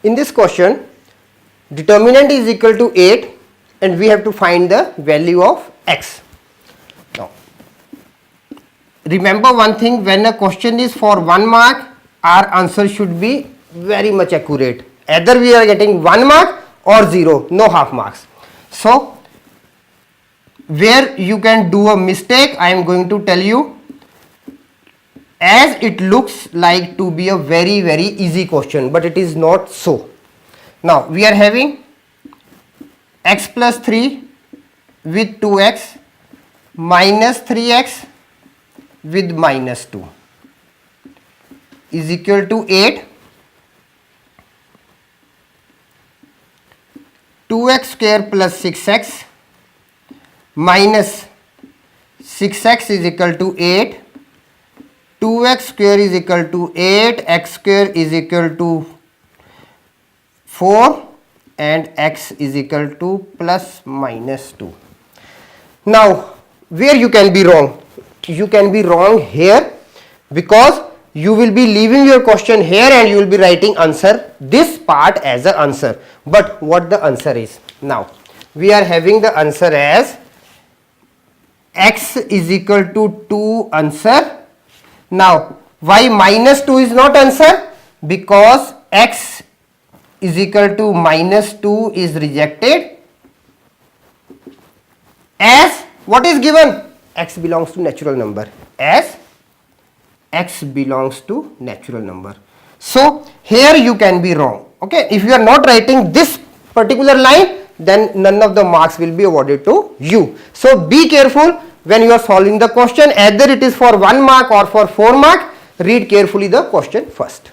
in this question, determinant is equal to 8 and we have to find the value of x. Now, remember one thing, when a question is for 1 mark, our answer should be very much accurate. Either we are getting 1 mark or 0, no half marks. So, where you can do a mistake, I am going to tell you, as it looks like to be a very easy question, but it is not so. Now, we are having x plus 3 with 2x minus 3x with minus 2 is equal to 8. 2x square plus 6x minus 6x is equal to 8. 2x square is equal to 8, x square is equal to 4 and x is equal to plus minus 2. Now, where you can be wrong? You can be wrong here, because you will be leaving your question here and you will be writing answer, this part as an answer. But what the answer is? Now, we are having the answer as x is equal to 2 answer. Now, why minus 2 is not answer? Because x is equal to minus 2 is rejected, as what is given? X belongs to natural number, as x belongs to natural number. So, here you can be wrong. Okay, if you are not writing this particular line, then none of the marks will be awarded to you. So, be careful when you are solving the question, either it is for 1 mark or for 4 mark, read carefully the question first.